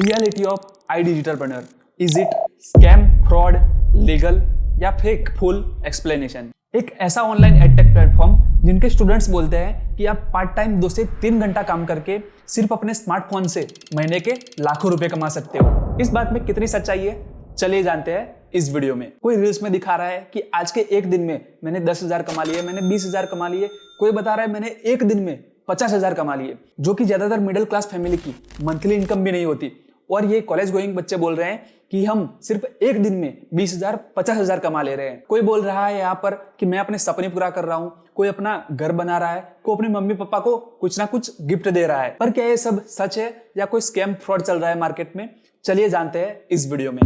Reality of I digitalpreneur, is it scam, fraud, legal या fake? Full explanation. एक ऐसा online edtech platform जिनके students बोलते हैं कि आप पार्ट टाइम 2 से 3 घंटा काम करके सिर्फ अपने स्मार्टफोन से महीने के लाखों रुपए कमा सकते हो। इस बात में कितनी सच्चाई है, चलिए जानते हैं इस वीडियो में। कोई रील्स में दिखा रहा है कि आज के एक दिन में मैंने 10,000 कमा लिए, मैंने 20,000 कमा लिए। कोई बता रहा है मैंने एक दिन में 50,000 कमा लिए, जो कि ज्यादातर मिडिल क्लास फैमिली की मंथली इनकम भी नहीं होती। और ये कॉलेज गोइंग बच्चे बोल रहे हैं कि हम सिर्फ एक दिन में 20,000 50,000 कमा ले रहे हैं। कोई बोल रहा है यहाँ पर कि मैं अपने सपने पूरा कर रहा हूँ, कोई अपना घर बना रहा है, कोई अपने मम्मी पापा को कुछ ना कुछ गिफ्ट दे रहा है। पर क्या ये सब सच है या कोई स्कैम फ्रॉड चल रहा है मार्केट में? चलिए जानते हैं इस वीडियो में।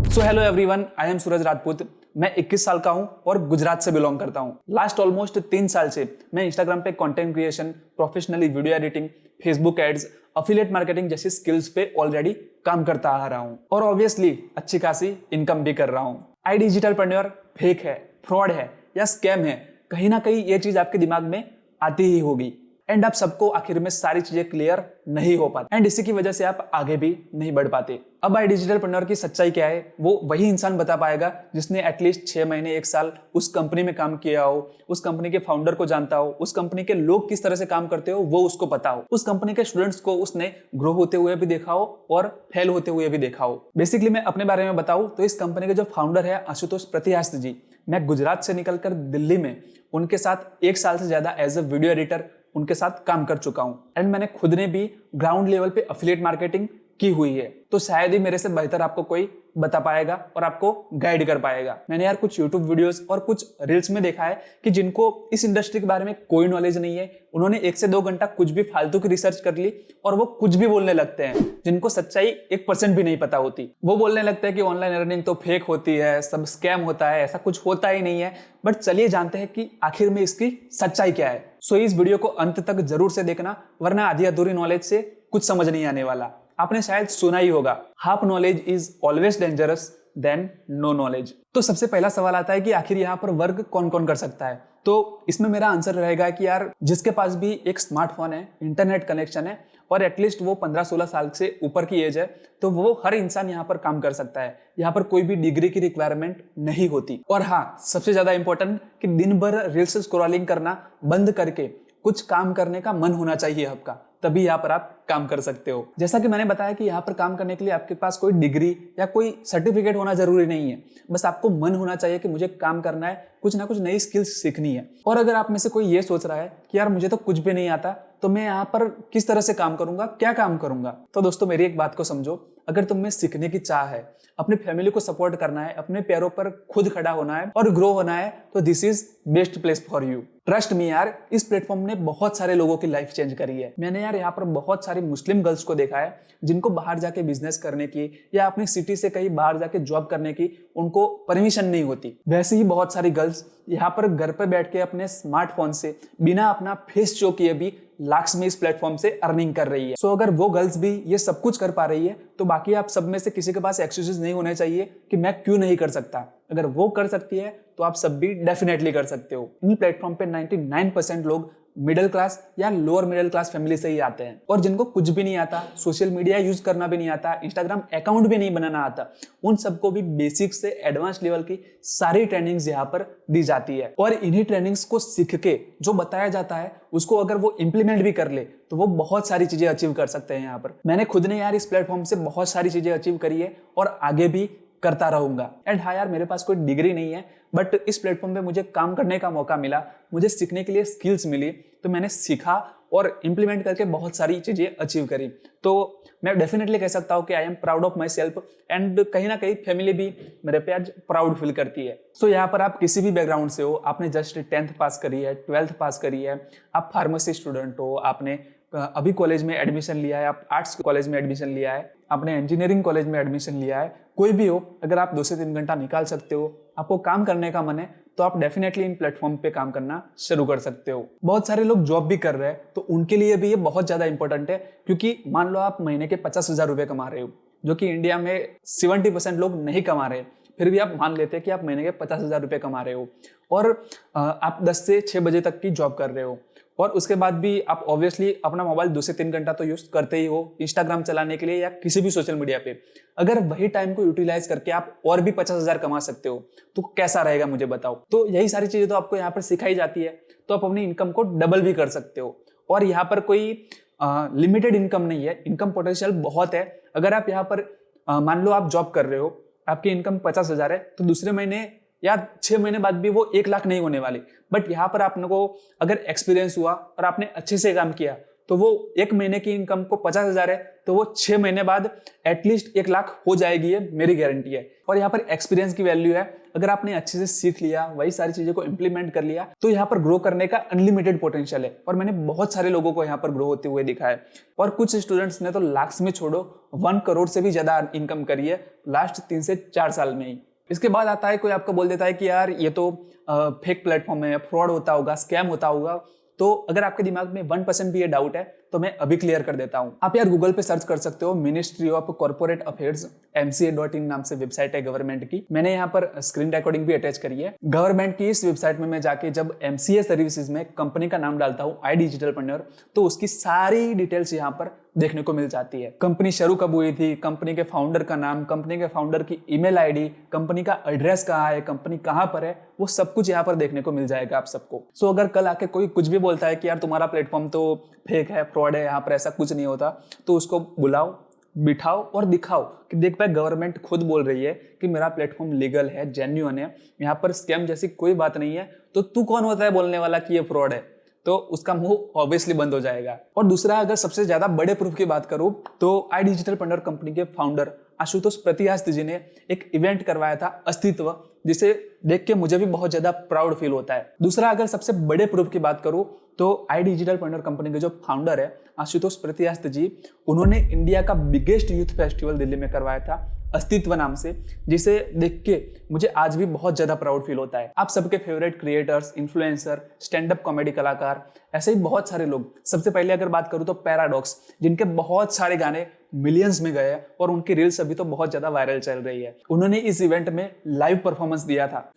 So hello everyone, I am Suraj Rajput. मैं 21 साल का हूं और गुजरात से बिलोंग करता हूं। लास्ट ऑलमोस्ट 3 साल से मैं इंस्टाग्राम पे content creation, professionally video editing, Facebook ads, affiliate marketing जैसी स्किल्स पे ऑलरेडी काम करता आ रहा हूं और ऑब्वियसली अच्छी खासी इनकम भी कर रहा हूं। आई डिजिटलप्रेन्योर फेक है, फ्रॉड है या स्कैम है, कहीं ना कहीं ये चीज आपके दिमाग में आती ही होगी। एंड आप सबको आखिर में सारी चीजें क्लियर नहीं हो पाती एंड इसी की वजह से आप आगे भी नहीं बढ़ पाते। अब आई डिजिटलप्रेन्योर की सच्चाई क्या है वो वही इंसान बता पाएगा जिसने एटलीस्ट 6 महीने 1 साल उस कंपनी में काम किया हो, उस कंपनी के फाउंडर को जानता हो, उस कंपनी के लोग किस तरह से काम करते हो वो उसको पता हो, उस कंपनी के स्टूडेंट्स को उसने ग्रो होते हुए भी देखा हो और फेल होते हुए भी देखा हो। बेसिकली मैं अपने बारे में बताऊं तो इस कंपनी के जो फाउंडर है आशुतोष प्रतिहास्त जी, मैं गुजरात से निकलकर दिल्ली में उनके साथ 1 साल से ज्यादा एज अ वीडियो एडिटर उनके साथ काम कर चुका हूं एंड मैंने खुद ने भी ग्राउंड लेवल पे अफिलिएट मार्केटिंग की हुई है। तो शायद ही मेरे से बेहतर आपको कोई बता पाएगा और आपको गाइड कर पाएगा। मैंने यार कुछ यूट्यूब वीडियोस और कुछ रील्स में देखा है कि जिनको इस इंडस्ट्री के बारे में कोई नॉलेज नहीं है, उन्होंने 1 से 2 घंटा कुछ भी फालतू की रिसर्च कर ली और वो कुछ भी बोलने लगते हैं जिनको सच्चाई 1% भी नहीं पता होती। वो बोलने लगते हैं कि ऑनलाइन अर्निंग तो फेक होती है, सब स्कैम होता है, ऐसा कुछ होता ही नहीं है। बट चलिए जानते हैं कि आखिर में इसकी सच्चाई क्या है। सो इस वीडियो को अंत तक जरूर से देखना, वरना आधी अधूरी नॉलेज से कुछ समझ नहीं आने वाला। आपने शायद सुना ही होगा, half knowledge is always dangerous than no knowledge. तो सबसे पहला सवाल आता है कि आखिर यहाँ पर वर्क कौन कौन कर सकता है। तो इसमें मेरा आंसर रहेगा कि यार जिसके पास भी एक स्मार्टफोन है, इंटरनेट कनेक्शन है और एटलीस्ट वो 15-16 साल से ऊपर की एज है, तो वो हर इंसान यहाँ पर काम कर सकता है। यहाँ पर कोई भी डिग्री की रिक्वायरमेंट नहीं होती। और हाँ, सबसे ज्यादा इंपॉर्टेंट कि दिन भर रील्स स्क्रॉलिंग करना बंद करके कुछ काम करने का मन होना चाहिए आपका, तभी यहाँ पर आप काम कर सकते हो। जैसा कि मैंने बताया कि यहाँ पर काम करने के लिए आपके पास कोई डिग्री या कोई सर्टिफिकेट होना जरूरी नहीं है, बस आपको मन होना चाहिए कि मुझे काम करना है, कुछ ना कुछ नई स्किल्स सीखनी है। और अगर आप में से कोई ये सोच रहा है कि यार मुझे तो कुछ भी नहीं आता, तो मैं यहाँ पर किस तरह से काम करूंगा, क्या काम करूंगा, तो दोस्तों मेरी एक बात को समझो। अगर तुम में सीखने की चाह है, अपनी फैमिली को सपोर्ट करना है, अपने पैरों पर खुद खड़ा होना है और ग्रो होना है, तो this is best place for you. Trust me यार, इस प्लेटफॉर्म ने बहुत सारे लोगों की लाइफ चेंज करी है। मैंने यार यहाँ पर बहुत सारी मुस्लिम गर्ल्स को देखा है जिनको बाहर जाके बिजनेस करने की या अपनी सिटी से कहीं बाहर जाके जॉब करने की उनको परमिशन नहीं होती। वैसे ही बहुत सारी गर्ल्स यहाँ पर घर पर बैठ के अपने स्मार्टफोन से बिना अपना फेस शो किए भी लाख्स में इस प्लेटफॉर्म से अर्निंग कर रही है। सो अगर वो गर्ल्स भी ये सब कुछ कर पा रही है, तो बाकी आप सब में से किसी के पास एक्सक्यूजेस नहीं होने चाहिए कि मैं क्यों नहीं कर सकता। अगर वो कर सकती है तो आप सब भी डेफिनेटली कर सकते हो। इन प्लेटफॉर्म पे 99% लोग मिडिल क्लास या लोअर मिडिल क्लास फैमिली से ही आते हैं और जिनको कुछ भी नहीं आता, सोशल मीडिया यूज करना भी नहीं आता, इंस्टाग्राम अकाउंट भी नहीं बनाना आता, उन सबको भी बेसिक से एडवांस लेवल की सारी ट्रेनिंग्स यहाँ पर दी जाती है। और इन्हीं ट्रेनिंग्स को सीख के जो बताया जाता है उसको अगर वो इम्प्लीमेंट भी कर ले तो वो बहुत सारी चीजें अचीव कर सकते हैं। यहाँ पर मैंने खुद ने यार इस प्लेटफॉर्म से बहुत सारी चीजें अचीव करी है और आगे भी करता रहूंगा। एंड हाँ यार, मेरे पास कोई डिग्री नहीं है, बट इस प्लेटफॉर्म पे मुझे काम करने का मौका मिला, मुझे सीखने के लिए स्किल्स मिली, तो मैंने सीखा और इम्प्लीमेंट करके बहुत सारी चीजें अचीव करी। तो मैं डेफिनेटली कह सकता हूँ कि I am proud of my self and कहीं ना कहीं फैमिली भी मेरे पे आज प्राउड फील करती है। सो यहाँ पर आप किसी भी बैकग्राउंड से हो, आपने जस्ट 10th पास करी है, 12th पास करी है, आप फार्मेसी स्टूडेंट हो, आपने अभी कॉलेज में एडमिशन लिया है, आप आर्ट्स कॉलेज में एडमिशन लिया है, आपने इंजीनियरिंग कॉलेज में एडमिशन लिया है, कोई भी हो, अगर आप 2 से 3 घंटा निकाल सकते हो, आपको काम करने का मन है, तो आप डेफिनेटली इन प्लेटफॉर्म पे काम करना शुरू कर सकते हो। बहुत सारे लोग जॉब भी कर रहे हैं, तो उनके लिए भी ये बहुत ज्यादा इंपॉर्टेंट है, क्योंकि मान लो आप महीने के 50,000 रुपए कमा रहे हो, जो कि इंडिया में 70% लोग नहीं कमा रहे, फिर भी आप मान लेते हैं कि आप महीने के 50,000 रुपए कमा रहे हो और आप 10 से 6 बजे तक की जॉब कर रहे हो और उसके बाद भी आप ऑब्वियसली अपना मोबाइल 2 से 3 घंटा तो यूज करते ही हो इंस्टाग्राम चलाने के लिए या किसी भी सोशल मीडिया पे। अगर वही टाइम को यूटिलाइज करके आप और भी 50,000 कमा सकते हो तो कैसा रहेगा मुझे बताओ। तो यही सारी चीजें तो आपको यहाँ पर सिखाई जाती है, तो आप अपनी इनकम को डबल भी कर सकते हो। और यहाँ पर कोई लिमिटेड इनकम नहीं है, इनकम पोटेंशियल बहुत है। अगर आप यहाँ पर मान लो आप जॉब कर रहे हो, आपकी इनकम 50,000 है, तो दूसरे महीने या 6 महीने बाद भी वो 1 लाख नहीं होने वाली। बट यहाँ पर आपने को अगर एक्सपीरियंस हुआ और आपने अच्छे से काम किया तो वो 1 महीने की इनकम को 50,000 है तो वो 6 महीने बाद एटलीस्ट 1 लाख हो जाएगी, ये मेरी गारंटी है। और यहाँ पर एक्सपीरियंस की वैल्यू है। अगर आपने अच्छे से सीख लिया, वही सारी चीजें को इंप्लीमेंट कर लिया, तो यहाँ पर ग्रो करने का अनलिमिटेड पोटेंशियल है। और मैंने बहुत सारे लोगों को यहाँ पर ग्रो होते हुए दिखा है। और कुछ स्टूडेंट्स ने तो लाख्स में छोड़ो 1 करोड़ से भी ज्यादा इनकम करी है लास्ट 3 से 4 साल में ही। इसके बाद आता है कोई आपको बोल देता है कि यार ये तो फेक प्लेटफॉर्म है, फ्रॉड होता होगा, स्कैम होता होगा। तो अगर आपके दिमाग में 1% भी ये डाउट है तो मैं अभी क्लियर कर देता हूं। आप यार गूगल पे सर्च कर सकते हो, ministry of corporate affairs MCA.in नाम से वेबसाइट है गवर्नमेंट की। मैंने यहाँ पर स्क्रीन रिकॉर्डिंग भी अटैच करी है। गवर्नमेंट की इस वेबसाइट में मैं जाके जब MCA सर्विसेज में कंपनी का नाम डालता हूँ iDigitalpreneur, तो उसकी सारी डिटेल्स यहाँ पर देखने को मिल जाती है। कंपनी शुरू कब हुई थी, कंपनी के फाउंडर का नाम, कंपनी के फाउंडर की ईमेल आईडी, कंपनी का एड्रेस कहाँ है, कंपनी कहाँ पर है, वो सब कुछ यहाँ पर देखने को मिल जाएगा आप सबको। सो अगर कल आके कोई कुछ भी बोलता है कि यार तुम्हारा प्लेटफॉर्म तो फेक है, फ्रॉड है, यहाँ पर ऐसा कुछ नहीं होता, तो उसको बुलाओ, बिठाओ और दिखाओ कि देख पाए गवर्नमेंट खुद बोल रही है कि मेरा प्लेटफॉर्म लीगल है, जेन्युइन है, यहाँ पर स्कैम जैसी कोई बात नहीं है। तो तू कौन होता है बोलने वाला कि ये फ्रॉड है? तो उसका मुंह ऑब्वियसली बंद हो जाएगा। और दूसरा, अगर सबसे ज्यादा बड़े प्रूफ की बात करूं तो iDigitalpreneur कंपनी के फाउंडर आशुतोष प्रतिहास्ति जी ने एक इवेंट करवाया था अस्तित्व, जिसे देख के मुझे भी बहुत ज्यादा प्राउड फील होता है। दूसरा, अगर सबसे बड़े प्रूफ की बात करूं तो iDigitalpreneur कंपनी के जो फाउंडर है आशुतोष प्रतिहास्ति जी, उन्होंने इंडिया का बिगेस्ट यूथ फेस्टिवल दिल्ली में करवाया था अस्तित्व नाम से, जिसे देख के मुझे आज भी बहुत ज्यादा प्राउड फील होता है। आप सबके favourite creators, influencer, stand up comedy कलाकार, ऐसे ही बहुत सारे लोग। सबसे पहले अगर बात करूं तो पैराडॉक्स, जिनके बहुत सारे गाने मिलियंस में गए और उनकी रील्स अभी तो बहुत ज्यादा वायरल चल रही है, उन्होंने इस इवेंट में लाइव परफॉर्मेंस दिया था।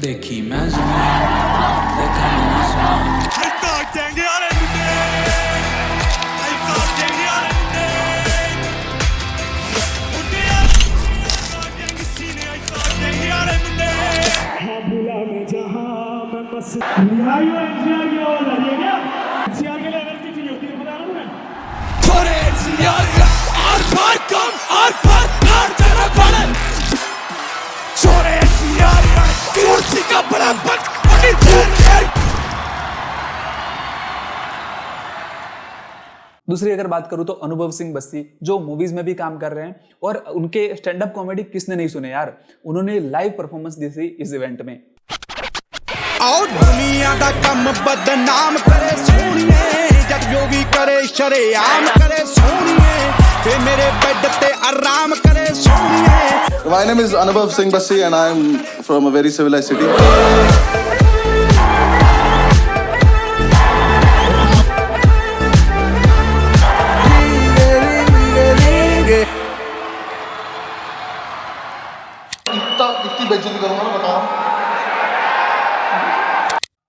देखी मैं ज़मीन, देखा मैं आसमान। दूसरी अगर बात करूं तो अनुभव सिंह बस्सी, जो मूवीज में भी काम कर रहे हैं, और उनके स्टैंड अप कॉमेडी किसने नहीं सुने यार। उन्होंने लाइव परफॉर्मेंस दी थी इस इवेंट में। आओ दुनिया दा कम बदनाम करे सोनिए, जब योगी करे शरेआम करे सोनिए, ते मेरे बेड ते आराम करे सोनिए। My name is Anubhav Singh Bassi and I am from a very civilized city. इतनी बेइज्जती करूंगा ना, बता रहा हूं।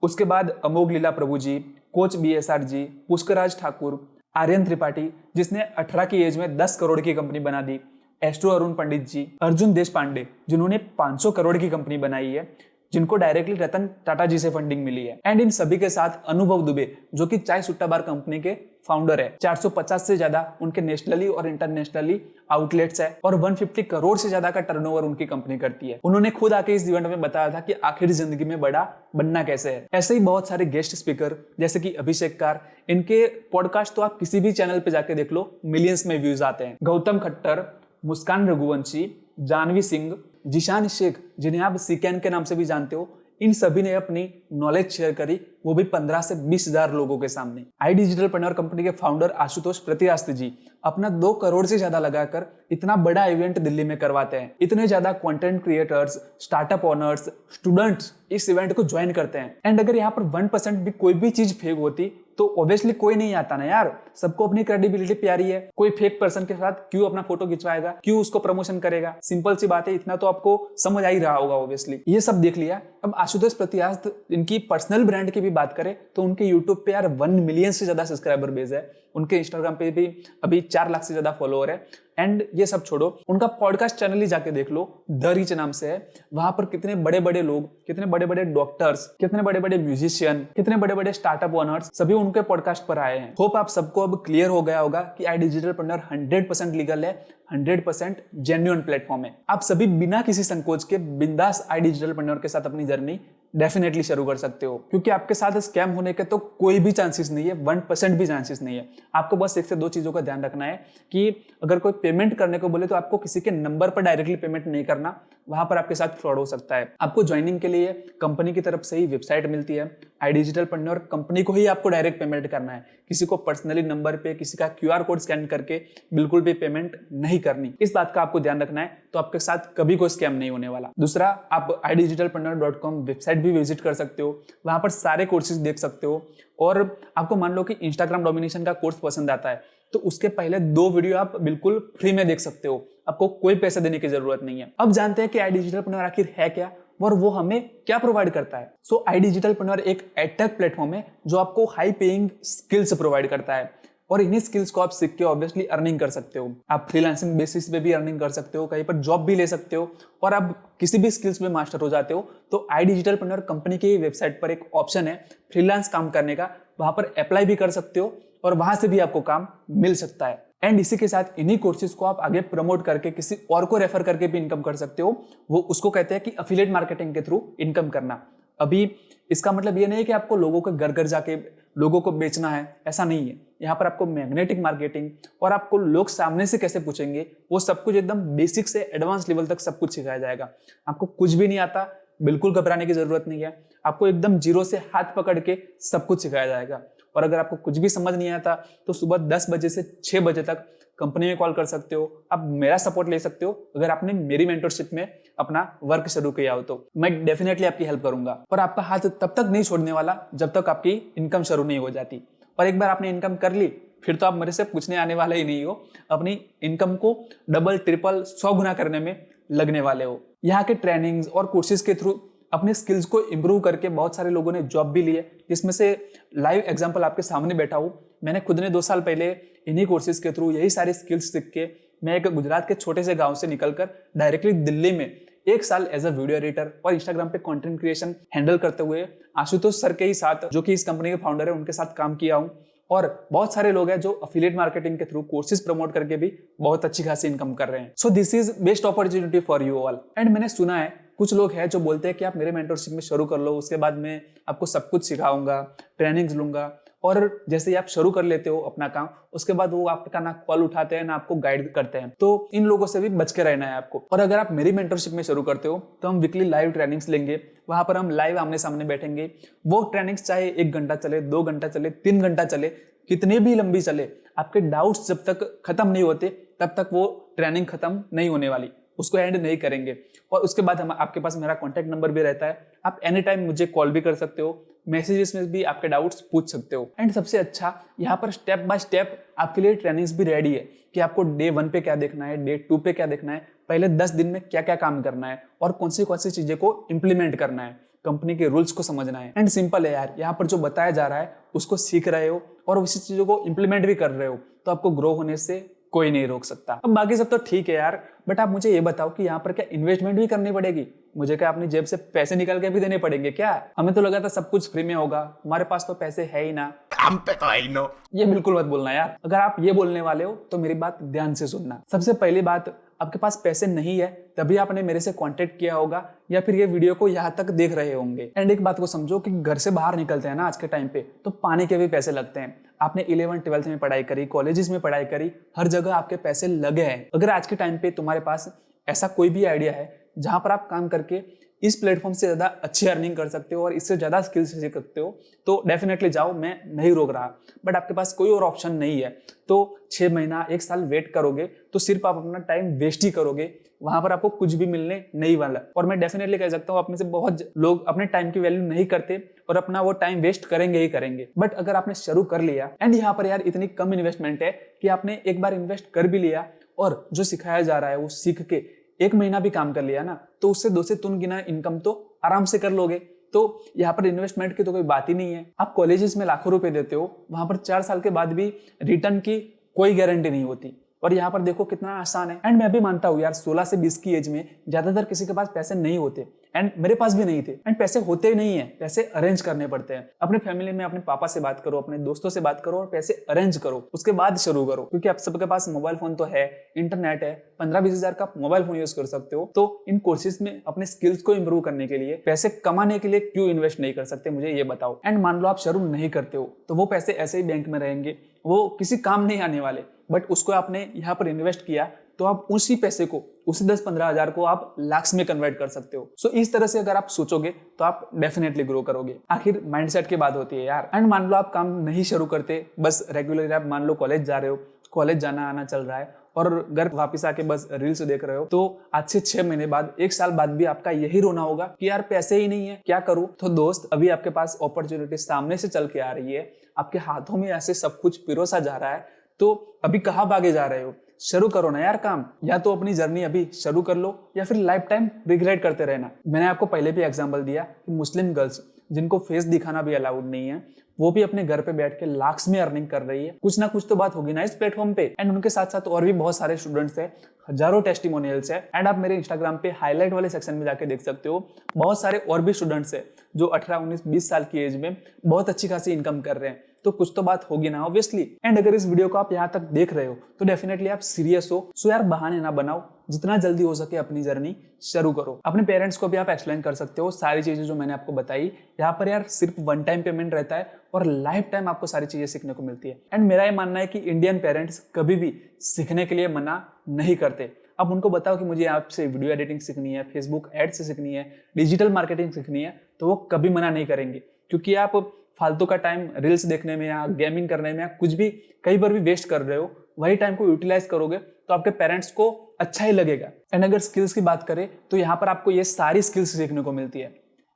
उसके बाद अमोघ लीला प्रभु जी, कोच BSR जी, पुष्कराज ठाकुर, आर्यन त्रिपाठी जिसने 18 की एज में 10 करोड़ की कंपनी बना दी, एस्ट्रो अरुण पंडित जी, अर्जुन देश पांडे जिन्होंने 500 करोड़ की कंपनी बनाई है, जिनको डायरेक्टली रतन टाटा जी से फंडिंग मिली है। एंड इन सभी के साथ अनुभव दुबे, जो कि चाय सुट्टा बार कंपनी के फाउंडर है। 450 से ज्यादा उनके नेशनली और इंटरनेशनली आउटलेट्स है और 150 करोड़ से ज्यादा का टर्नओवर उनकी कंपनी करती है। उन्होंने खुद आके इस इवेंट में बताया था कि आखिर जिंदगी में बड़ा बनना कैसे है। ऐसे ही बहुत सारे गेस्ट स्पीकर जैसे कि अभिषेक कार, इनके पॉडकास्ट तो आप किसी भी चैनल पे जाके देख लो, मिलियंस में व्यूज आते हैं। गौतम खट्टर, मुस्कान रघुवंशी, जानवी सिंह, जिशान शेख जिन्हें आप सीकैन के नाम से भी जानते हो, इन सभी ने अपनी नॉलेज शेयर करी वो भी 15 से 20,000 लोगों के सामने। आई डिजिटलप्रेन्योर कंपनी के फाउंडर आशुतोष प्रतियास्त्री जी अपना 2 करोड़ से ज्यादा लगाकर इतना बड़ा इवेंट दिल्ली में करवाते हैं। इतने ज्यादा content creators, startup owners, students इस इवेंट को ज्वाइन करते हैं। एंड अगर यहाँ पर 1% भी कोई भी चीज फेक होती तो ऑब्वियसली कोई नहीं आता ना यार। सबको अपनी क्रेडिबिलिटी प्यारी है। कोई फेक पर्सन के साथ क्यों अपना फोटो खिंचवाएगा, क्यों उसको प्रमोशन करेगा? सिंपल सी बात है, इतना तो आपको समझ आ ही रहा होगा ऑब्वियसली। ये सब देख लिया। अब आशुतोष प्रतियास्त्री इनकी पर्सनल ब्रांड की भी बात करें तो उनके यूट्यूब पे यार 1 मिलियन से ज्यादा सब्सक्राइबर बेस है। उनके इंस्टाग्राम पे भी अभी 4 लाख से ज्यादा फॉलोअर है। एंड ये सब छोड़ो, उनका पॉडकास्ट चैनल ही जाके देख लो, द रीच नाम से है। वहां पर कितने बड़े बड़े लोग, कितने बड़े बड़े डॉक्टर्स, कितने बड़े बड़े म्यूजिशियन, कितने बड़े बड़े स्टार्टअप ओनर्स सभी उनके पॉडकास्ट पर आए हैं। होप आप सबको अब क्लियर हो गया होगा कि आई डिजिटलप्रेन्योर 100% लीगल है, 100% जेन्युइन प्लेटफॉर्म है। आप सभी बिना किसी संकोच के बिंदास आई डिजिटलप्रेन्योर के साथ अपनी जर्नी डेफिनेटली शुरू कर सकते हो, क्योंकि आपके साथ स्कैम होने के तो कोई भी चांसेस नहीं है, 1% भी चांसेस नहीं है। आपको बस 1 से 2 चीजों का ध्यान रखना है कि अगर कोई पेमेंट करने को बोले तो आपको किसी के नंबर पर डायरेक्टली पेमेंट नहीं करना, वहां पर आपके साथ फ्रॉड हो सकता है। आपको ज्वाइनिंग के लिए कंपनी की तरफ से ही वेबसाइट मिलती है। आई डिजिटलप्रेन्योर कंपनी को ही आपको डायरेक्ट पेमेंट करना है, किसी को पर्सनली नंबर पे, किसी का QR कोड स्कैन करके बिल्कुल भी पेमेंट नहीं करनी। इस बात का आपको ध्यान रखना है, तो आपके साथ कभी कोई स्कैम नहीं होने वाला। दूसरा, आप idigitalpreneur.com वेबसाइट भी विजिट कर सकते हो, वहां पर सारे कोर्सेज देख सकते हो। और आपको मान लो कि इंस्टाग्राम डोमिनेशन का कोर्स पसंद आता है तो उसके पहले 2 वीडियो आप बिल्कुल फ्री में देख सकते हो, आपको कोई पैसे देने की जरूरत नहीं है। अब जानते हैं कि आई डिजिटलप्रेन्योर आखिर है क्या और वो हमें क्या प्रोवाइड करता है। सो आई डिजिटलप्रेन्योर एक एडटेक प्लेटफॉर्म है जो आपको हाई पेइंग स्किल्स प्रोवाइड करता है, और इन्हीं स्किल्स को आप सीख के ऑब्वियसली अर्निंग कर सकते हो। आप फ्रीलांसिंग बेसिस पे भी अर्निंग कर सकते हो, कहीं पर जॉब भी ले सकते हो, और आप किसी भी स्किल्स में मास्टर हो जाते हो तो आई डिजिटलप्रेन्योर कंपनी की वेबसाइट पर एक ऑप्शन है फ्रीलांस काम करने का, वहां पर अप्लाई भी कर सकते हो और वहां से भी आपको काम मिल सकता है। एंड इसी के साथ इन्हीं कोर्सेज को आप आगे प्रमोट करके किसी और को रेफर करके भी इनकम कर सकते हो। वो उसको कहते हैं कि एफिलिएट मार्केटिंग के थ्रू इनकम करना। अभी इसका मतलब ये नहीं है कि आपको लोगों के घर घर जाके लोगों को बेचना है, ऐसा नहीं है। यहाँ पर आपको मैग्नेटिक मार्केटिंग और आपको लोग सामने से कैसे पूछेंगे वो सब कुछ एकदम बेसिक से एडवांस लेवल तक सब कुछ सिखाया जाएगा। आपको कुछ भी नहीं आता, बिल्कुल घबराने की जरूरत नहीं है। आपको एकदम जीरो से हाथ पकड़ के सब कुछ सिखाया जाएगा। और अगर आपको कुछ भी समझ नहीं आता तो सुबह 10 बजे से 6 बजे तक कंपनी में कॉल कर सकते हो, आप मेरा सपोर्ट ले सकते हो। अगर आपने मेरी मेंटरशिप में अपना वर्क शुरू किया हो तो मैं डेफिनेटली आपकी हेल्प करूंगा। और आपका हाथ तब तक नहीं छोड़ने वाला जब तक आपकी इनकम शुरू नहीं हो जाती। और एक बार आपने इनकम कर ली फिर तो आप मेरे से पूछने आने वाले ही नहीं हो, अपनी इनकम को डबल, ट्रिपल, 100 गुना करने में लगने वाले हो। यहाँ के ट्रेनिंग्स और कोर्सेज के थ्रू अपने स्किल्स को इम्प्रूव करके बहुत सारे लोगों ने जॉब भी ली है, जिसमें से लाइव एग्जांपल आपके सामने बैठा हूँ। मैंने खुद ने 2 साल पहले इन्हीं कोर्सेज के थ्रू यही सारी स्किल्स सीख के मैं एक गुजरात के छोटे से गांव से निकलकर डायरेक्टली दिल्ली में 1 साल एज अ वीडियो एडिटर और इंस्टाग्राम पे कंटेंट क्रिएशन हैंडल करते हुए आशुतोष सर के ही साथ, जो कि इस कंपनी के फाउंडर है, उनके साथ काम किया हूँ। और बहुत सारे लोग हैं जो अफिलिएट मार्केटिंग के थ्रू कोर्सेज प्रमोट करके भी बहुत अच्छी खासी इनकम कर रहे हैं। So this is best opportunity for you all. And मैंने सुना है कुछ लोग हैं जो बोलते हैं कि आप मेरे मेंटरशिप में शुरू कर लो, उसके बाद मैं आपको सब कुछ सिखाऊंगा, ट्रेनिंग्स लूंगा। और जैसे ही आप शुरू कर लेते हो अपना काम, उसके बाद वो आपका ना कॉल उठाते हैं ना आपको गाइड करते हैं। तो इन लोगों से भी बच के रहना है आपको। और अगर आप मेरी मेंटरशिप में शुरू करते हो तो हम वीकली लाइव ट्रेनिंग्स लेंगे, वहां पर हम लाइव आमने सामने बैठेंगे। वो ट्रेनिंग्स चाहे 1 घंटा चले, 2 घंटा चले, 3 घंटा चले, कितने भी लंबी चले, आपके डाउट्स जब तक खत्म नहीं होते तब तक वो ट्रेनिंग खत्म नहीं होने वाली, उसको एंड नहीं करेंगे। और उसके बाद हम आपके पास मेरा कॉन्टैक्ट नंबर भी रहता है, आप एनी टाइम मुझे कॉल भी कर सकते हो, मैसेजेस में भी आपके डाउट्स पूछ सकते हो। एंड सबसे अच्छा, यहाँ पर स्टेप बाय स्टेप आपके लिए ट्रेनिंग्स भी रेडी है कि आपको डे 1 पे क्या देखना है, डे 2 पे क्या देखना है, पहले 10 दिन में क्या क्या काम करना है और कौन सी चीजें को इम्प्लीमेंट करना है, कंपनी के रूल्स को समझना है। एंड सिंपल है यार, यहाँ पर जो बताया जा रहा है उसको सीख रहे हो और उसी चीजों को इम्प्लीमेंट भी कर रहे हो तो आपको ग्रो होने से कोई नहीं रोक सकता। अब बाकी सब तो ठीक है यार, बट आप मुझे ये बताओ कि यहाँ पर क्या इन्वेस्टमेंट भी करनी पड़ेगी? मुझे क्या अपनी जेब से पैसे निकाल के भी देने पड़ेंगे क्या? हमें तो लगा था सब कुछ फ्री में होगा, हमारे पास तो पैसे है ही ना, हम पे तो है ही नो। ये बिल्कुल मत बोलना यार। अगर आप ये बोलने वाले हो तो मेरी बात ध्यान से सुनना। सबसे पहली बात, आपके पास पैसे नहीं है तभी आपने मेरे से कांटेक्ट किया होगा या फिर ये वीडियो को यहाँ तक देख रहे होंगे। एंड एक बात को समझो कि घर से बाहर निकलते हैं ना आज के टाइम पे तो पानी के भी पैसे लगते हैं। आपने 11th 12th में पढ़ाई करी, कॉलेजेस में पढ़ाई करी, हर जगह आपके पैसे लगे हैं। अगर आज के टाइम पे तुम्हारे पास ऐसा कोई भी आइडिया है जहां पर आप काम करके इस प्लेटफॉर्म से ज़्यादा अच्छी अर्निंग कर सकते हो और इससे ज़्यादा स्किल्स सीख सकते हो तो डेफिनेटली जाओ, मैं नहीं रोक रहा। बट आपके पास कोई और ऑप्शन नहीं है तो 6 महीना 1 साल वेट करोगे तो सिर्फ आप अपना टाइम वेस्ट ही करोगे, वहां पर आपको कुछ भी मिलने नहीं वाला। और मैं डेफिनेटली कह सकता हूँ आप में से बहुत लोग अपने टाइम की वैल्यू नहीं करते और अपना वो टाइम वेस्ट करेंगे ही करेंगे। बट अगर आपने शुरू कर लिया एंड यहाँ पर यार इतनी कम इन्वेस्टमेंट है कि आपने एक बार इन्वेस्ट कर भी लिया और जो सिखाया जा रहा है वो सीख के 1 महीना भी काम कर लिया ना, तो उससे 2 से 3 गुना इनकम तो आराम से कर लोगे। तो यहाँ पर इन्वेस्टमेंट की तो कोई बात ही नहीं है। आप कॉलेजेस में लाखों रुपए देते हो, वहां पर 4 साल के बाद भी रिटर्न की कोई गारंटी नहीं होती और यहाँ पर देखो कितना आसान है। एंड मैं भी मानता हूँ यार 16 से 20 की एज में ज्यादातर किसी के पास पैसे नहीं होते एंड मेरे पास भी नहीं थे एंड पैसे होते नहीं है, पैसे अरेंज करने पड़ते हैं। अपने फैमिली में अपने पापा से बात करो, अपने दोस्तों से बात करो और पैसे अरेंज करो, उसके बाद शुरू करो। क्योंकि आप सबके पास मोबाइल फोन तो है, इंटरनेट है, 15-20 हजार का मोबाइल फोन यूज कर सकते हो। तो इन कोर्सेज में अपने स्किल्स को इंप्रूव करने के लिए, पैसे कमाने के लिए क्यों इन्वेस्ट नहीं कर सकते, मुझे ये बताओ। एंड मान लो आप शुरू नहीं करते हो तो वो पैसे ऐसे ही बैंक में रहेंगे, वो किसी काम नहीं आने वाले। बट उसको आपने यहाँ पर इन्वेस्ट किया तो आप उसी पैसे को, उसी 10-15 हजार को आप लाख्स में कन्वर्ट कर सकते हो। सो इस तरह से अगर आप सोचोगे तो आप डेफिनेटली ग्रो करोगे। आखिर माइंडसेट की बात होती है यार। एंड मान लो आप काम नहीं शुरू करते, बस रेगुलर आप मान लो कॉलेज जा रहे हो, कॉलेज जाना आना चल रहा है और घर वापस आके बस रील्स देख रहे हो, तो आज से 6 महीने बाद, 1 साल बाद भी आपका यही रोना होगा कि यार पैसे ही नहीं है, क्या करूं। तो दोस्त, अभी आपके पास अपॉर्चुनिटी सामने से चल के आ रही है, आपके हाथों में ऐसे सब कुछ पिरोसा जा रहा है, तो अभी कहाँ भागे जा रहे हो? शुरू करो ना यार काम। या तो अपनी जर्नी अभी शुरू कर लो या फिर लाइफ टाइम रिग्रेट करते रहना। मैंने आपको पहले भी एग्जांपल दिया कि मुस्लिम गर्ल्स जिनको फेस दिखाना भी अलाउड नहीं है, वो भी अपने घर पे बैठ के लाख्स में अर्निंग कर रही है। कुछ ना कुछ तो बात होगी ना इस प्लेटफॉर्म पे। एंड उनके साथ साथ और भी बहुत सारे स्टूडेंट्स हैं, हजारों टेस्टिमोनियल्स है। एंड आप मेरे इंस्टाग्राम पे हाईलाइट वाले सेक्शन में जाके देख सकते हो, बहुत सारे और भी स्टूडेंट्स है जो 18, 19, 20 साल की एज में बहुत अच्छी खासी इनकम कर रहे हैं। तो कुछ तो बात होगी ना ऑब्वियसली। एंड अगर इस वीडियो को आप यहाँ तक देख रहे हो तो डेफिनेटली आप सीरियस हो। सो यार बहाने ना बनाओ, जितना जल्दी हो सके अपनी जर्नी शुरू करो। अपने पेरेंट्स को भी आप एक्सप्लेन कर सकते हो सारी चीजें जो मैंने आपको बताई। यहाँ पर यार सिर्फ 1 टाइम पेमेंट रहता है और लाइफ टाइम आपको सारी चीजें सीखने को मिलती है। एंड मेरा ये मानना है कि इंडियन पेरेंट्स कभी भी सीखने के लिए मना नहीं करते। अब उनको बताओ कि मुझे आपसे वीडियो एडिटिंग सीखनी है, फेसबुक एड से सीखनी है, डिजिटल मार्केटिंग सीखनी है, तो वो कभी मना नहीं करेंगे। क्योंकि आप फालतू का टाइम रील्स देखने में या गेमिंग करने में या कुछ भी कई बार भी वेस्ट कर रहे हो, वही टाइम को यूटिलाइज करोगे तो आपके पेरेंट्स को अच्छा ही लगेगा। एंड अगर स्किल्स की बात करें तो यहाँ पर आपको ये सारी स्किल्स सीखने को मिलती है।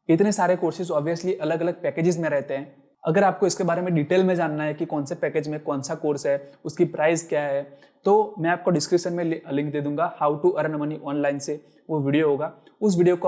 इतने सारे कोर्सेज ऑब्वियसली अलग अलग पैकेजेस में रहते हैं। अगर आपको इसके बारे में डिटेल में जानना है कि कौन से पैकेज में कौन सा कोर्स है, उसकी प्राइस क्या है, तो मैं आपको डिस्क्रिप्शन में लिंक दे दूंगा, how to earn money online से वो वीडियो होगा। उस वीडियो को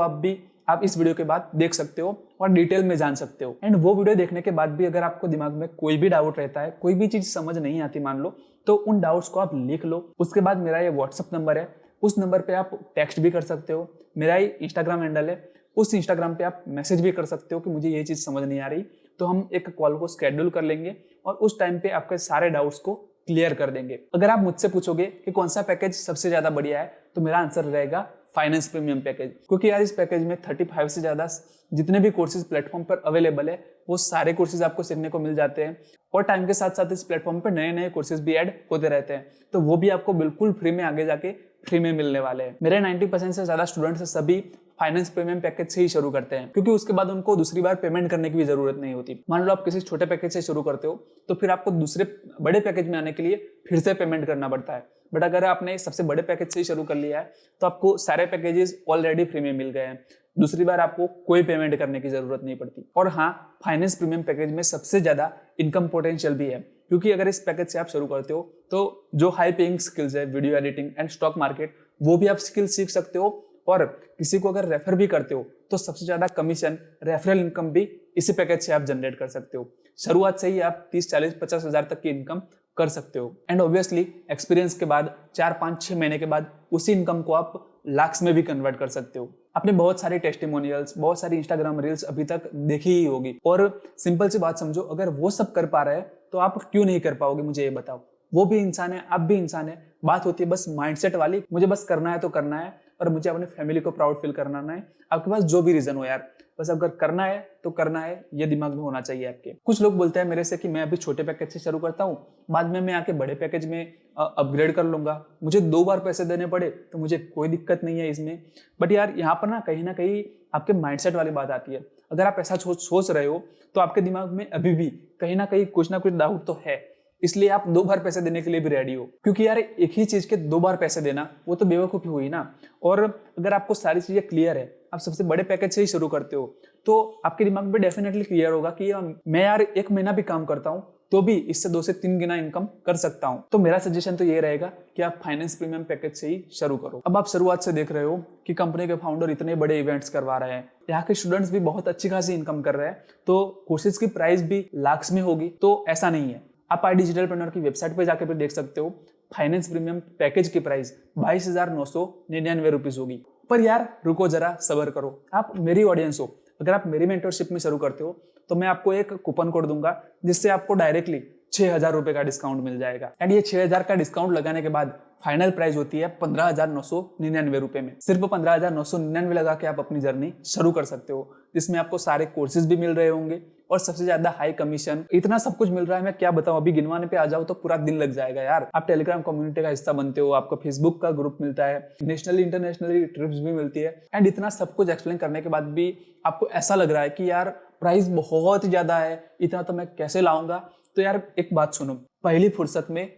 आप इस वीडियो के बाद देख सकते हो और डिटेल में जान सकते हो। एंड वो वीडियो देखने के बाद भी अगर आपको दिमाग में कोई भी डाउट रहता है, कोई भी चीज समझ नहीं आती मान लो, तो उन डाउट्स को आप लिख लो। उसके बाद मेरा ये व्हाट्सअप नंबर है, उस नंबर पे आप टेक्स्ट भी कर सकते हो। मेरा ही इंस्टाग्राम हैंडल है, उस इंस्टाग्राम पे आप मैसेज भी कर सकते हो कि मुझे ये चीज समझ नहीं आ रही, तो हम एक कॉल को शेड्यूल कर लेंगे और उस टाइम पे आपके सारे डाउट्स को क्लियर कर देंगे। अगर आप मुझसे पूछोगे कि कौन सा पैकेज सबसे ज्यादा बढ़िया है, तो मेरा आंसर रहेगा फाइनेंस प्रीमियम पैकेज। क्योंकि यार इस पैकेज में 35 से ज्यादा जितने भी कोर्सेज प्लेटफॉर्म पर अवेलेबल है, वो सारे कोर्सेज आपको सीखने को मिल जाते हैं। और टाइम के साथ साथ इस प्लेटफॉर्म पर नए नए कोर्सेज भी ऐड होते रहते हैं, तो वो भी आपको बिल्कुल फ्री में आगे जाके फ्री में मिलने वाले हैं। मेरे 90% से ज्यादा स्टूडेंट्स सभी फाइनेंस प्रीमियम पैकेज से ही शुरू करते हैं, क्योंकि उसके बाद उनको दूसरी बार पेमेंट करने की भी जरूरत नहीं होती। मान लो आप किसी छोटे पैकेज से शुरू करते हो तो फिर आपको दूसरे बड़े पैकेज में आने के लिए फिर से पेमेंट करना पड़ता है। बट अगर आपने सबसे बड़े पैकेज से ही शुरू कर लिया है तो आपको सारे पैकेजेस ऑलरेडी फ्री में मिल गए हैं, दूसरी बार आपको कोई पेमेंट करने की जरूरत नहीं पड़ती। और हाँ, फाइनेंस प्रीमियम पैकेज में सबसे ज्यादा इनकम पोटेंशियल भी है, क्योंकि अगर इस पैकेज से आप शुरू करते हो तो जो हाई पेइंग स्किल्स है, video editing and stock market, वो भी आप स्किल सीख सकते हो। और किसी को अगर रेफर भी करते हो तो सबसे ज्यादा कमीशन, रेफरल इनकम भी इसी पैकेज से आप जनरेट कर सकते हो। शुरुआत से ही आप 30, 40, 50 हजार तक की इनकम कर सकते हो। एंड ऑब्वियसली एक्सपीरियंस के बाद 4, 5, 6 महीने के बाद उसी इनकम को आप लाख्स में भी कन्वर्ट कर सकते हो। आपने बहुत सारी टेस्टिमोनियल्स, बहुत सारी इंस्टाग्राम रील्स अभी तक देखी ही होगी। और सिंपल सी बात समझो, अगर वो सब कर पा रहे हैं तो आप क्यों नहीं कर पाओगे, मुझे ये बताओ। वो भी इंसान है, आप भी इंसान है। बात होती है बस माइंडसेट वाली, मुझे बस करना है तो करना है, और मुझे अपनी फैमिली को प्राउड फील कराना है। आपके पास जो भी रीजन हो यार, बस अगर करना है तो करना है, ये दिमाग में होना चाहिए आपके। कुछ लोग बोलते हैं मेरे से कि मैं अभी छोटे पैकेज से शुरू करता हूँ, बाद में मैं आके बड़े पैकेज में अपग्रेड कर लूंगा, मुझे 2 बार पैसे देने पड़े तो मुझे कोई दिक्कत नहीं है इसमें। बट यार यहाँ पर ना कहीं आपके माइंडसेट वाली बात आती है। अगर आप ऐसा सोच रहे हो तो आपके दिमाग में अभी भी कहीं ना कुछ डाउट तो है, इसलिए आप 2 बार पैसे देने के लिए भी रेडी हो। क्योंकि यार एक ही चीज के 2 बार पैसे देना वो तो बेवकूफी हुई ना। और अगर आपको सारी चीजें क्लियर है, आप सबसे बड़े पैकेज से ही शुरू करते हो, तो आपके दिमाग में डेफिनेटली क्लियर होगा कि मैं यार 1 महीना भी काम करता हूँ तो भी इससे 2 से 3 गुना इनकम कर सकता हूँ। तो मेरा सजेशन तो ये रहेगा कि आप फाइनेंस प्रीमियम पैकेज से ही शुरू करो। अब आप शुरुआत से देख रहे हो कि कंपनी के फाउंडर इतने बड़े इवेंट्स करवा रहे हैं, यहाँ के स्टूडेंट्स भी बहुत अच्छी खासी इनकम कर रहे हैं, तो कोर्सेज की प्राइस भी लाख्स में होगी। तो ऐसा नहीं है, आप iDigitalpreneur की वेबसाइट पे जाकर भी देख सकते हो, फाइनेंस प्रीमियम पैकेज की प्राइस 22,999 रुपीज होगी। पर यार रुको जरा, सब्र करो, आप मेरी ऑडियंस हो, अगर आप मेरी मेंटरशिप में शुरू करते हो तो मैं आपको एक कूपन कोड दूंगा जिससे आपको डायरेक्टली 6,000 रुपए का डिस्काउंट मिल जाएगा। एंड ये 6,000 का डिस्काउंट लगाने के बाद फाइनल प्राइस होती है 15,999 रुपए में। सिर्फ 15,999 लगा के आप अपनी जर्नी शुरू कर सकते हो, जिसमें आपको सारे कोर्सेज भी मिल रहे होंगे और सबसे ज्यादा हाई कमीशन, इतना सब कुछ मिल रहा है। मैं क्या बताऊं, अभी गिनवाने पे आ जाओ तो पूरा दिन लग जाएगा यार। आप टेलीग्राम कम्युनिटी का हिस्सा बनते हो, आपको फेसबुक का ग्रुप मिलता है, नेशनली इंटरनेशनली ट्रिप्स भी मिलती है। एंड इतना सब कुछ एक्सप्लेन करने के बाद भी आपको ऐसा लग रहा है कि यार प्राइस बहुत ज्यादा है, इतना तो मैं कैसे लाऊंगा। तो यार एक बात सुनो, पहली फुर्सत में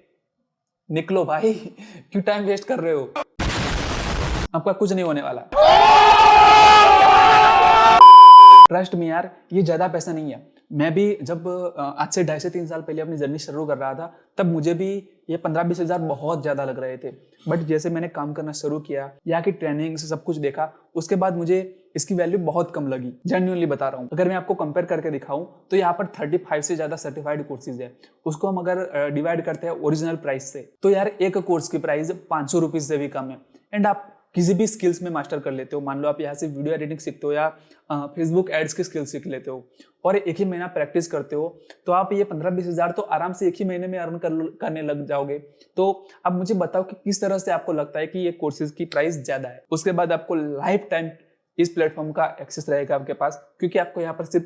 निकलो भाई, क्यों टाइम वेस्ट कर रहे हो, आपका कुछ नहीं होने वाला। ट्रस्ट में यार, ये ज्यादा पैसा नहीं है। मैं भी जब आज से 2.5 से 3 साल पहले अपनी जर्नी शुरू कर रहा था, तब मुझे भी ये 15-20 हज़ार बहुत ज्यादा लग रहे थे। बट जैसे मैंने काम करना शुरू किया, यहाँ की ट्रेनिंग से सब कुछ देखा, उसके बाद मुझे इसकी वैल्यू बहुत कम लगी। जेन्युइनली बता रहा हूँ, अगर मैं आपको कंपेयर करके दिखाऊं तो यहाँ पर 35 से ज्यादा सर्टिफाइड कोर्सेज है। उसको हम अगर डिवाइड करते हैं ओरिजिनल प्राइस से, तो यार एक कोर्स की प्राइस 500 रुपीज से भी कम है। एंड आप किसी भी स्किल्स में मास्टर कर लेते हो। मान लो आप यहाँ से वीडियो एडिटिंग सीखते हो या फेसबुक एड्स की स्किल सीख लेते हो और एक ही महीना प्रैक्टिस करते हो, तो आप ये 15-20 हज़ार तो आराम से एक ही महीने में अर्न करने लग जाओगे। तो अब मुझे बताओ कि किस तरह से आपको लगता है कि ये कोर्सेज की प्राइस ज्यादा है। उसके बाद आपको लाइफ टाइम इस प्लेटफॉर्म का एक्सेस रहेगा आपके पास, क्योंकि आपको यहाँ पर सिर्फ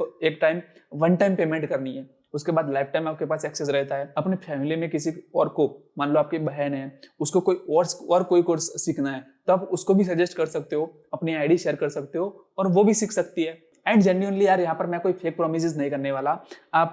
वन टाइम पेमेंट करनी है। उसके बाद लाइफ टाइम आपके पास एक्सेस रहता है। अपने फैमिली में किसी और को, मान लो आपकी बहन है, उसको कोई और कोई कोर्स सीखना है, तो आप उसको भी सजेस्ट कर सकते हो, अपनी आईडी शेयर कर सकते हो और वो भी सीख सकती है। एंड जेन्युइनली यार, यहाँ पर मैं कोई फेक प्रोमिसेस नहीं करने वाला। आप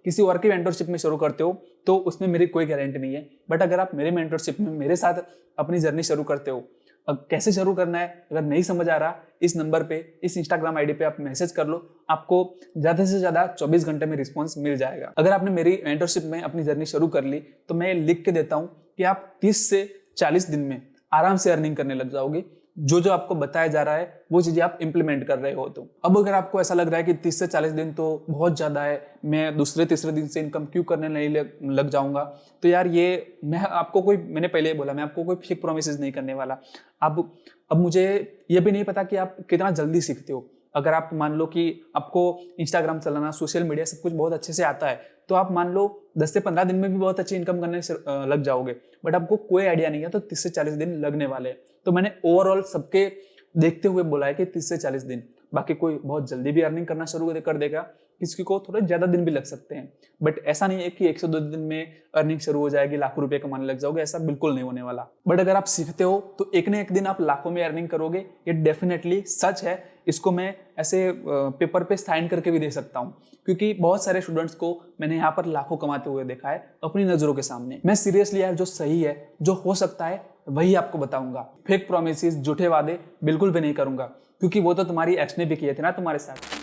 किसी और की मेंटरशिप में शुरू करते हो तो उसमें मेरी कोई गारंटी नहीं है। बट अगर आप मेरी मेंटरशिप में मेरे साथ अपनी जर्नी शुरू करते हो, अब कैसे शुरू करना है अगर नहीं समझ आ रहा, इस नंबर पे, इस इंस्टाग्राम आईडी पे आप मैसेज कर लो, आपको ज्यादा से ज्यादा 24 घंटे में रिस्पॉन्स मिल जाएगा। अगर आपने मेरी मेंटरशिप में अपनी जर्नी शुरू कर ली तो मैं लिख के देता हूँ कि आप 30 से 40 दिन में आराम से अर्निंग करने लग जाओगे। जो आपको बताया जा रहा है वो चीजें आप इंप्लीमेंट कर रहे हो। तो अब अगर आपको ऐसा लग रहा है कि 30 से 40 दिन तो बहुत ज्यादा है, मैं दूसरे तीसरे दिन से इनकम क्यों करने नहीं लग जाऊंगा, तो यार ये मैंने पहले ही बोला, मैं आपको कोई फेक प्रोमिसेस नहीं करने वाला। अब मुझे ये भी नहीं पता कि आप कितना जल्दी सीखते हो। अगर आप मान लो कि आपको इंस्टाग्राम चलाना, सोशल मीडिया सब कुछ बहुत अच्छे से आता है, तो आप मान लो 10 से 15 दिन में भी बहुत अच्छी इनकम करने लग जाओगे। बट आपको कोई आइडिया नहीं है तो 30 से 40 दिन लगने वाले हैं। तो मैंने ओवरऑल सबके देखते हुए बोला है कि 30 से 40 दिन। बाकी कोई बहुत जल्दी भी अर्निंग करना शुरू कर देगा, किसी को थोड़े ज्यादा दिन भी लग सकते हैं। बट ऐसा नहीं है कि 1 से 2 दिन में अर्निंग शुरू हो जाएगी, लाखों रुपए कमाने लग जाओगे, ऐसा बिल्कुल नहीं होने वाला। बट अगर आप सीखते हो तो एक न एक दिन आप लाखों में अर्निंग करोगे, ये डेफिनेटली सच है। इसको मैं ऐसे पेपर पे साइन करके भी दे सकता हूँ, क्योंकि बहुत सारे स्टूडेंट्स को मैंने यहाँ पर लाखों कमाते हुए देखा है अपनी नजरों के सामने। मैं सीरियसली यार, जो सही है, जो हो सकता है, वही आपको बताऊंगा। फेक प्रोमिसेस, झूठे वादे बिल्कुल भी नहीं करूंगा, क्योंकि वो तो तुम्हारी एक्स ने भी किए थे ना तुम्हारे साथ।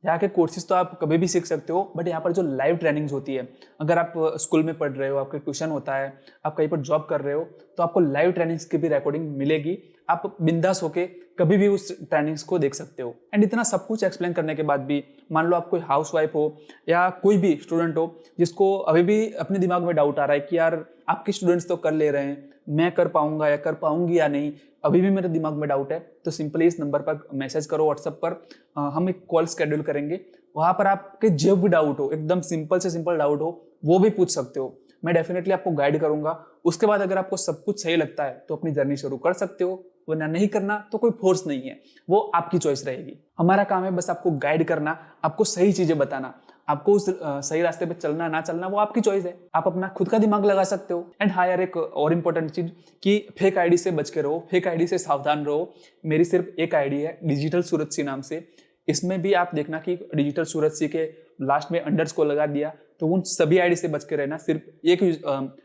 यहाँ के कोर्सेज तो आप कभी भी सीख सकते हो, बट यहाँ पर जो लाइव ट्रेनिंग्स होती है, अगर आप स्कूल में पढ़ रहे हो, आपके ट्यूशन होता है, आप कहीं पर जॉब कर रहे हो, तो आपको लाइव ट्रेनिंग्स की भी रिकॉर्डिंग मिलेगी। आप बिंदास होके कभी भी उस ट्रेनिंग्स को देख सकते हो। एंड इतना सब कुछ एक्सप्लेन करने के बाद भी, मान लो आप कोई हाउसवाइफ हो या कोई भी स्टूडेंट हो जिसको अभी भी अपने दिमाग में डाउट आ रहा है कि यार आपके स्टूडेंट्स तो कर ले रहे हैं, मैं कर पाऊंगा या कर पाऊंगी या नहीं, अभी भी मेरे दिमाग में डाउट है, तो सिंपली इस नंबर पर मैसेज करो व्हाट्सएप पर, हम एक कॉल शेड्यूल करेंगे। वहां पर आपके जो भी डाउट हो, एकदम सिंपल से सिंपल डाउट हो, वो भी पूछ सकते हो। मैं डेफिनेटली आपको गाइड करूंगा। उसके बाद अगर आपको सब कुछ सही लगता है तो अपनी जर्नी शुरू कर सकते हो, वरना नहीं करना तो कोई फोर्स नहीं है, वो आपकी चॉइस रहेगी। हमारा काम है बस आपको गाइड करना, आपको सही चीजें बताना। आपको उस सही रास्ते पे चलना ना चलना वो आपकी चॉइस है, आप अपना खुद का दिमाग लगा सकते हो। एंड हाँ यार, एक और इम्पोर्टेंट चीज कि फेक आईडी से बच के रहो, फेक आईडी से सावधान रहो। मेरी सिर्फ एक आईडी है डिजिटल सूरज सी नाम से, इसमें भी आप देखना कि डिजिटल सूरज सी के लास्ट में अंडरस्कोर लगा दिया, तो उन सभी आईडी से बच के रहना। सिर्फ एक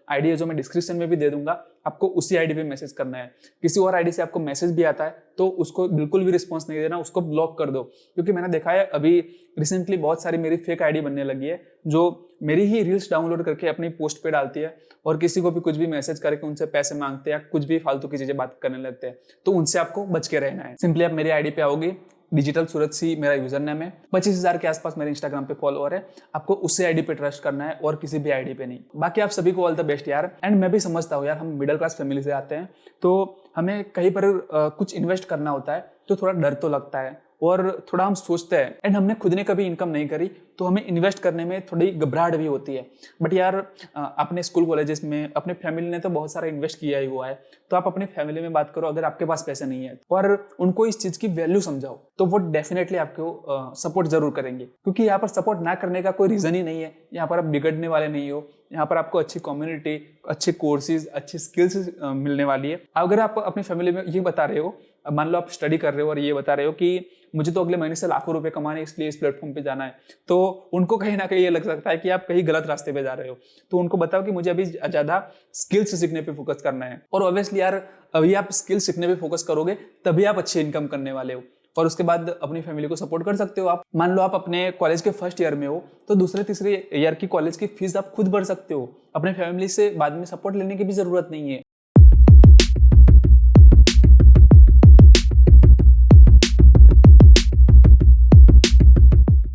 आईडी है जो मैं डिस्क्रिप्शन में भी दे दूंगा, आपको उसी आईडी पे मैसेज करना है। किसी और आईडी से आपको मैसेज भी आता है तो उसको बिल्कुल भी रिस्पॉन्स नहीं देना, उसको ब्लॉक कर दो। क्योंकि मैंने देखा है अभी रिसेंटली बहुत सारी मेरी फेक आईडी बनने लगी है जो मेरी ही रील्स डाउनलोड करके अपनी पोस्ट पे डालती है और किसी को भी कुछ भी मैसेज करके उनसे पैसे मांगते हैं या कुछ भी फालतू की चीजें बात करने लगते हैं। तो उनसे आपको बच के रहना है। सिंपली आप मेरी आईडी पे आओगे, डिजिटल सूरज सी मेरा यूजर नेम है, 25,000 के आसपास मेरे इंस्टाग्राम पे फॉलोअर है। आपको उसी आईडी पे ट्रस्ट करना है और किसी भी आईडी पे नहीं। बाकी आप सभी को ऑल द बेस्ट यार। एंड मैं भी समझता हूँ यार, हम मिडिल क्लास फैमिली से आते हैं तो हमें कहीं पर कुछ इन्वेस्ट करना होता है तो थोड़ा डर तो लगता है और थोड़ा हम सोचते हैं। एंड हमने खुद ने कभी इनकम नहीं करी तो हमें इन्वेस्ट करने में थोड़ी घबराहट भी होती है। बट यार अपने स्कूल कॉलेजेस में अपने फैमिली ने तो बहुत सारा इन्वेस्ट किया ही हुआ है, तो आप अपनी फैमिली में बात करो अगर आपके पास पैसे नहीं है और उनको इस चीज़ की वैल्यू समझाओ तो वो डेफिनेटली आपको सपोर्ट जरूर करेंगे। क्योंकि यहाँ पर सपोर्ट ना करने का कोई रीज़न ही नहीं है। यहाँ पर आप बिगड़ने वाले नहीं हो, यहाँ पर आपको अच्छी कम्युनिटी, अच्छे कोर्सेज, अच्छी स्किल्स मिलने वाली है। अगर आप अपनी फैमिली में ये बता रहे हो, मान लो आप स्टडी कर रहे हो और ये बता रहे हो कि मुझे तो अगले महीने से लाखों रुपए कमाने इसलिए इस प्लेटफॉर्म पे जाना है, तो उनको कहीं ना कहीं ये लग सकता है कि आप कहीं गलत रास्ते पे जा रहे हो। तो उनको बताओ कि मुझे अभी ज़्यादा स्किल्स सीखने पे फोकस करना है। और ऑब्वियसली यार, अभी आप स्किल्स सीखने पे फोकस करोगे तभी आप अच्छी इनकम करने वाले हो और उसके बाद अपनी फैमिली को सपोर्ट कर सकते हो। आप मान लो आप अपने कॉलेज के फर्स्ट ईयर में हो तो दूसरे तीसरे ईयर की कॉलेज की फीस आप खुद भर सकते हो। अपने फैमिली से बाद में सपोर्ट लेने की भी जरूरत नहीं है।